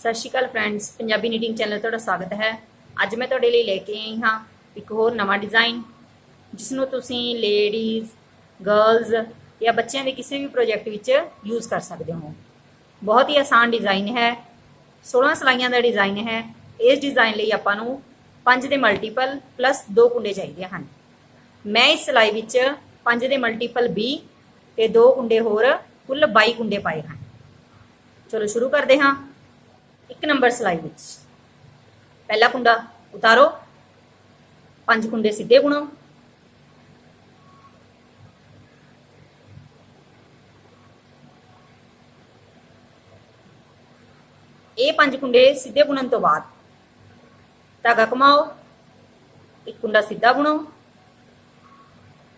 ਸਤਿ ਸ਼੍ਰੀ ਅਕਾਲ friends, Punjabi knitting channel ਤੁਹਾਡਾ ਸਵਾਗਤ ਹੈ। ਅੱਜ ਮੈਂ ਤੁਹਾਡੇ ਲਈ ਲੈ ਕੇ ਆਈ ਹਾਂ ਇੱਕ ਹੋਰ ਨਵਾਂ ਡਿਜ਼ਾਈਨ, ਜਿਸ ਨੂੰ ਤੁਸੀਂ ਲੇਡੀਜ਼, ਗਰਲਜ਼ ਜਾਂ ਬੱਚਿਆਂ ਦੇ ਕਿਸੇ ਵੀ ਪ੍ਰੋਜੈਕਟ ਵਿੱਚ ਯੂਜ਼ ਕਰ ਸਕਦੇ ਹੋ। ਬਹੁਤ ਹੀ ਆਸਾਨ ਡਿਜ਼ਾਈਨ ਹੈ। 16 ਸਲਾਈਆਂ ਦਾ ਡਿਜ਼ਾਈਨ ਹੈ। ਇਸ ਡਿਜ਼ਾਈਨ ਲਈ ਆਪਾਂ ਨੂੰ 5 ਦੇ ਮਲਟੀਪਲ ਪਲੱਸ 2 ਕੁੰਡੇ ਚਾਹੀਦੇ ਹਨ। ਮੈਂ ਇਸ ਸਿਲਾਈ ਵਿੱਚ 5 ਦੇ ਮਲਟੀਪਲ 20 ਤੇ 2 ਕੁੰਡੇ ਹੋਰ ਕੁੱਲ 22 ਕੁੰਡੇ ਪਾਏ ਹਨ। ਚਲੋ ਸ਼ੁਰੂ ਕਰਦੇ ਹਾਂ। 1 ਨੰਬਰ ਸਿਲਾਈ ਵਿੱਚ ਪਹਿਲਾ ਕੁੰਡਾ ਉਤਾਰੋ, 5 ਕੁੰਡੇ ਸਿੱਧੇ ਬੁਣੋ, ਇਹ 5 ਕੁੰਡੇ ਸਿੱਧੇ ਬੁਣਨ ਤੋਂ ਬਾਅਦ ਧਾਗਾ ਘੁਮਾਓ, 1 ਕੁੰਡਾ ਸਿੱਧਾ ਬੁਣੋ।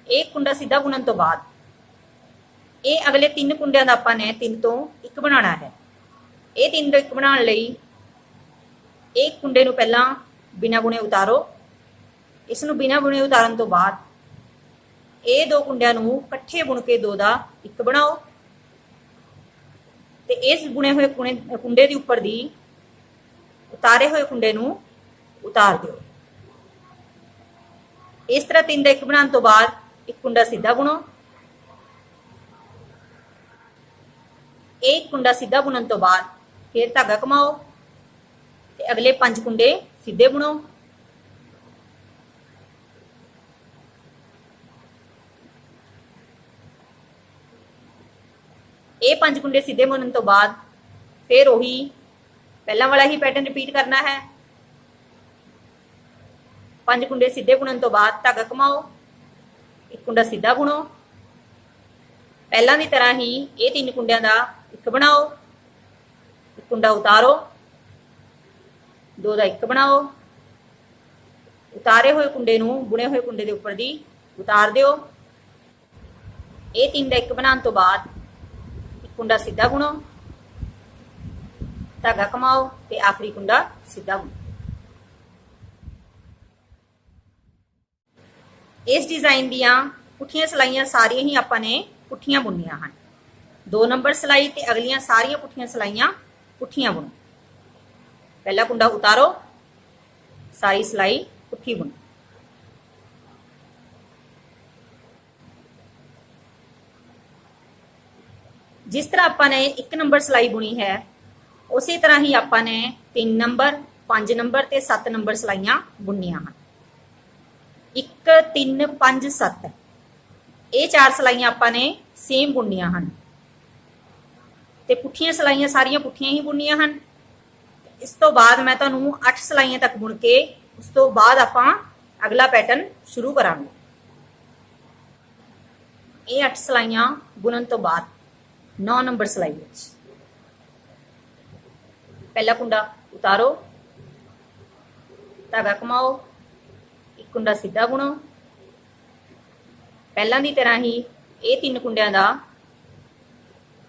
ਇਹ ਕੁੰਡਾ ਸਿੱਧਾ ਬੁਣਨ ਤੋਂ ਬਾਅਦ ਇਹ ਅਗਲੇ 3 ਕੁੰਡਿਆਂ ਦਾ ਆਪਾਂ ਨੇ 3 ਤੋਂ 1 ਬਣਾਉਣਾ ਹੈ। ਇਹ 3 ਤੋਂ 1 ਬਣਾਉਣ ਲਈ ਇਹ ਕੁੰਡੇ ਨੂੰ ਪਹਿਲਾਂ ਬਿਨਾਂ ਬੁਣੇ ਉਤਾਰੋ। ਇਸ ਨੂੰ ਬਿਨਾਂ ਬੁਣੇ ਉਤਾਰਨ ਤੋਂ ਬਾਅਦ ਇਹ 2 ਕੁੰਡਿਆਂ ਨੂੰ ਇਕੱਠੇ ਬੁਣ ਕੇ 2 ਦਾ 1 ਬਣਾਓ ਤੇ ਇਸ ਬੁਣੇ ਹੋਏ ਕੁੰਡੇ ਦੇ ਉੱਪਰ ਦੀ ਉਤਾਰੇ ਹੋਏ ਕੁੰਡੇ ਨੂੰ ਉਤਾਰ ਦਿਓ। ਇਸ ਤਰ੍ਹਾਂ 3 ਦਾ 1 ਬਣਾਉਣ ਤੋਂ ਬਾਅਦ 1 ਕੁੰਡਾ ਸਿੱਧਾ ਬੁਣੋ। एक कुंडा सीधा बुनन तो बाद फिर धागा घुमाओ ते अगले 5 कुंडे सीधे बुनो। ये 5 कुंडे सीधे बुनन तो बाद फिर वही पहला वाला ही पैटर्न रिपीट करना है। 5 कुंडे सीधे बुनन तो बाद धागा घुमाओ, 1 कुंडा सीधा बुनो। पहला की तरह ही ये 3 कुंडियां का 1 बनाओ, 1 कुंडा उतारो, 2 का 1 बनाओ। उतारे हुए कुंडे नूं बुने हुए कुंडे के उपर दी उतार दिओ। ये 3 का 1 बनाने तो बाद 1 कुंडा सीधा बुनो, धागा घुमाओ ते आखिरी कुंडा सीधा बुनो। इस डिजाइन दियां पुठियां सिलाइयां सारियां ही आपां ने पुठियां बुननियां हैं। 2 नंबर सिलाई ते अगलियां सारियां पुठियां सिलाइयां पुठियां बुनो। पहला कुंडा उतारो, सारी सिलाई पुठी बुनो। जिस तरह आपां ने 1 नंबर सिलाई बुनी है उसी तरह ही आपां ने 3 नंबर, 5 नंबर ते 7 नंबर सिलाइयां बुननियां हैं। 1 3 5 7 ये 4 सिलाइयां आपां ने सेम बुननियां हैं ते पुठियां सिलाइयां सारियां पुठियां ही बुननियां हैं। इस तो बाद मैं तुहानूं 8 सिलाइयां तक बुन के उस तो बाद आपां अगला पैटर्न शुरू करांगे। ये 8 सिलाइयां बुनन तो बाद 9 नंबर सिलाई विच पहला कुंडा उतारो, धागा घुमाओ, 1 कुंडा सीधा बुनो। पहला की तरह ही ये 3 कुंडियां का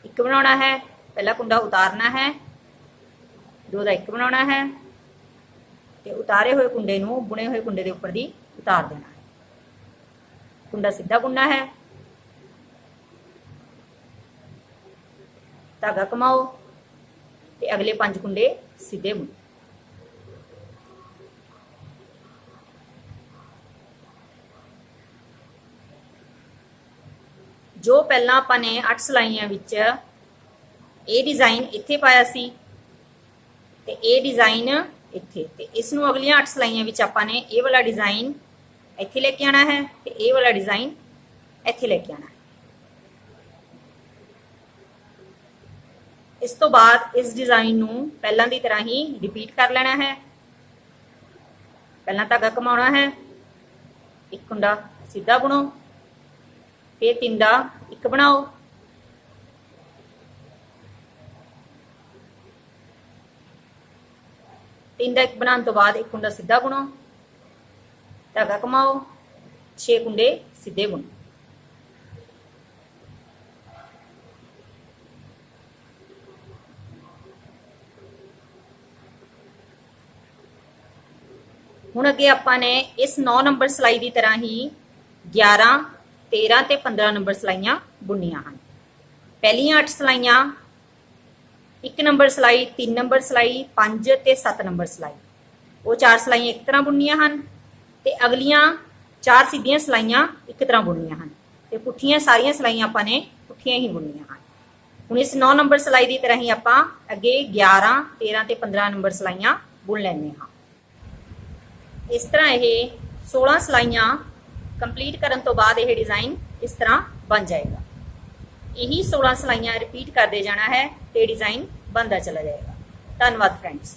1 बनाना है। पहला कुंडा उतारना है, 2 का 1 बनाना है ते उतारे हुए कुंडे नूं बुने हुए कुंडे के उपर दी उतार देना है। कुंडा सीधा बुनना है, धागा घुमाओ ते अगले 5 कुंडे सीधे बुनो। जो पहला आपां ने 8 सिलाइयां विच ये डिजाइन इत्थे पाया सी ते ये डिजाइन इत्थे ते इस नूं अगलियां 8 सिलाइयां विच आपां ने ये वाला डिजाइन इत्थे लेके आना है ते ये वाला डिजाइन इत्थे लेके आना है। इस तो बाद इस डिजाइन नूं पहलां दी तरह ही रिपीट कर लेना है। पहलां धागा घुमाउणा है, 1 कुंडा सीधा बुनो, फिर 3 का 1 बनाओ, तीन का 1 बनाने तो बाद 1 कुंडा सीधा बुनो, धागा घुमाओ, 6 कुंडे सीधे बुनो। हुण अगे आपां ने इस 9 नंबर सिलाई की तरह ही 11 13 ते 15 नंबर सिलाइयां बुननियां हैं। पहलियां 8 सिलाइयां 1 ਨੰਬਰ ਸਿਲਾਈ, 3 ਨੰਬਰ ਸਿਲਾਈ, 5 ਤੇ 7 ਨੰਬਰ ਸਿਲਾਈ। ਉਹ 4 ਸਲਾਈਆਂ ਇੱਕ ਤਰ੍ਹਾਂ ਬੁਣਨੀਆਂ ਹਨ ਤੇ ਅਗਲੀਆਂ 4 ਸਿੱਧੀਆਂ ਸਲਾਈਆਂ ਇੱਕ ਤਰ੍ਹਾਂ ਬੁਣਨੀਆਂ ਹਨ ਤੇ ਪੁੱਠੀਆਂ ਸਾਰੀਆਂ ਸਲਾਈਆਂ ਆਪਾਂ ਨੇ ਪੁੱਠੀਆਂ ਹੀ ਬੁਣਨੀਆਂ ਹਨ। ਹੁਣ ਇਸ 9 ਨੰਬਰ ਸਿਲਾਈ ਦੀ ਤਰ੍ਹਾਂ ਹੀ ਆਪਾਂ ਅੱਗੇ 11, 13 ਤੇ 15 ਨੰਬਰ ਸਲਾਈਆਂ ਬੁਣ ਲੈਣੇ ਹਾਂ। ਇਸ ਤਰ੍ਹਾਂ ਇਹ 16 ਸਲਾਈਆਂ ਕੰਪਲੀਟ ਕਰਨ ਤੋਂ ਬਾਅਦ ਇਹ ਡਿਜ਼ਾਈਨ ਇਸ ਤਰ੍ਹਾਂ ਬਣ ਜਾਏਗਾ। ਇਹੀ 16 ਸਲਾਈਆਂ ਰਿਪੀਟ ਕਰਦੇ ਜਾਣਾ ਹੈ ਤੇ ਡਿਜ਼ਾਈਨ ਬਣਦਾ ਚਲਾ ਜਾਏਗਾ। ਧੰਨਵਾਦ ਫਰੈਂਡਸ।